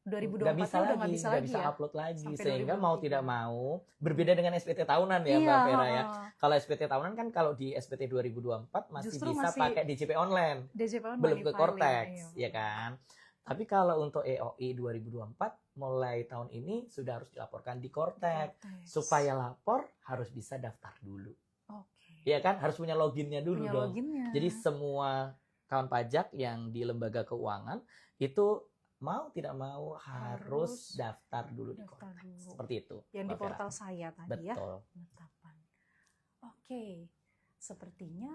Speaker 1: 2024
Speaker 2: nggak bisa
Speaker 1: udah
Speaker 2: lagi,
Speaker 1: nggak bisa
Speaker 2: nggak
Speaker 1: lagi
Speaker 2: bisa
Speaker 1: ya?
Speaker 2: upload lagi.
Speaker 1: Sampai
Speaker 2: Sehingga
Speaker 1: 2023.
Speaker 2: mau tidak mau berbeda dengan SPT tahunan ya Mbak Vera ya. Kalau SPT tahunan kan kalau di SPT 2024 masih
Speaker 1: Justru
Speaker 2: bisa pakai DJP online.
Speaker 1: DJP online
Speaker 2: Belum ke
Speaker 1: filing,
Speaker 2: Cortex,
Speaker 1: iya.
Speaker 2: ya kan? Tapi kalau untuk EOI 2024 mulai tahun ini sudah harus dilaporkan di Cortex. Supaya lapor harus bisa daftar dulu.
Speaker 1: Oke.
Speaker 2: Ya kan? Harus punya loginnya dulu
Speaker 1: Punya
Speaker 2: dong.
Speaker 1: loginnya.
Speaker 2: Jadi semua kawan pajak yang di lembaga keuangan itu mau tidak mau harus daftar dulu di
Speaker 1: daftar
Speaker 2: Cortex.
Speaker 1: dulu.
Speaker 2: Seperti itu.
Speaker 1: Yang di
Speaker 2: Mbak Vera.
Speaker 1: portal saya tadi ya.
Speaker 2: Betul.
Speaker 1: Penetapan. Oke. Sepertinya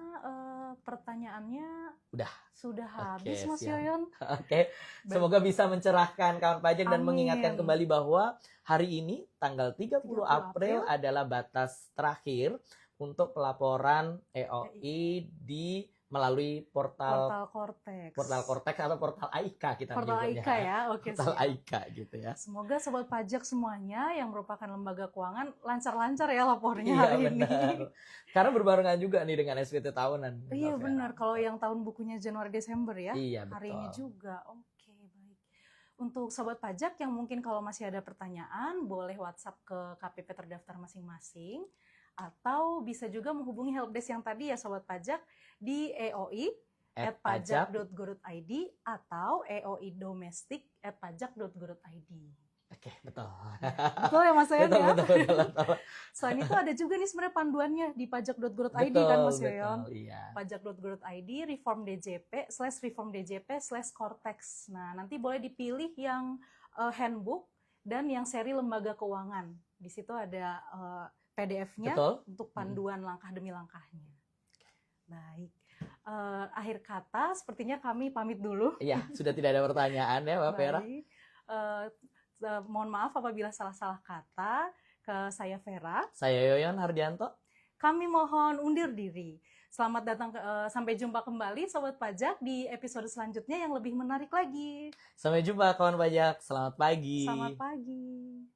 Speaker 1: pertanyaannya
Speaker 2: Udah.
Speaker 1: sudah
Speaker 2: Oke,
Speaker 1: habis Mas
Speaker 2: siap.
Speaker 1: Yoyon.
Speaker 2: Oke, semoga bisa mencerahkan kawan pajak dan
Speaker 1: Amin.
Speaker 2: mengingatkan kembali bahwa hari ini tanggal 30 April
Speaker 1: April
Speaker 2: adalah batas terakhir untuk pelaporan EOI di melalui portal
Speaker 1: Cortex.
Speaker 2: Cortex atau portal AIKA kita
Speaker 1: Portal
Speaker 2: menyebutnya.
Speaker 1: AIKA ya, oke
Speaker 2: Portal
Speaker 1: siap.
Speaker 2: AIKA gitu ya.
Speaker 1: Semoga sobat pajak semuanya yang merupakan lembaga keuangan lancar-lancar ya lapornya
Speaker 2: Iya
Speaker 1: hari ini.
Speaker 2: benar. Karena berbarengan juga nih dengan SPT tahunan.
Speaker 1: Iya
Speaker 2: Mbak Vera.
Speaker 1: benar, kalau yang tahun bukunya Januari Desember ya,
Speaker 2: Iya
Speaker 1: hari ini
Speaker 2: betul.
Speaker 1: juga. Oke, baik. Untuk sobat pajak yang mungkin kalau masih ada pertanyaan, boleh WhatsApp ke KPP terdaftar masing-masing, atau bisa juga menghubungi helpdesk yang tadi ya sobat pajak di eoi@pajak.go.id atau eoi-domestik@pajak.go.id.
Speaker 2: Oke, betul.
Speaker 1: Betul ya Mas Yoyon
Speaker 2: Betul,
Speaker 1: ya?
Speaker 2: betul.
Speaker 1: Selain itu ada juga nih sebenarnya panduannya di pajak.go.id
Speaker 2: Betul,
Speaker 1: kan Mas Yoyon?
Speaker 2: betul, iya.
Speaker 1: Pajak.go.id reform.djp/reform.djp/cortex. Nah, nanti boleh dipilih yang handbook dan yang seri lembaga keuangan. Di situ ada PDF-nya
Speaker 2: Betul.
Speaker 1: untuk panduan langkah demi langkahnya. Baik. Akhir kata, sepertinya kami pamit dulu.
Speaker 2: Iya, sudah tidak ada pertanyaan ya Mbak Vera.
Speaker 1: Baik. Mohon maaf apabila salah-salah kata. Ke saya Vera.
Speaker 2: Saya Yoyon Hardianto.
Speaker 1: Kami mohon undur diri. Selamat datang, sampai jumpa kembali Sobat Pajak di episode selanjutnya yang lebih menarik lagi.
Speaker 2: Sampai jumpa kawan pajak, selamat pagi.
Speaker 1: Selamat pagi.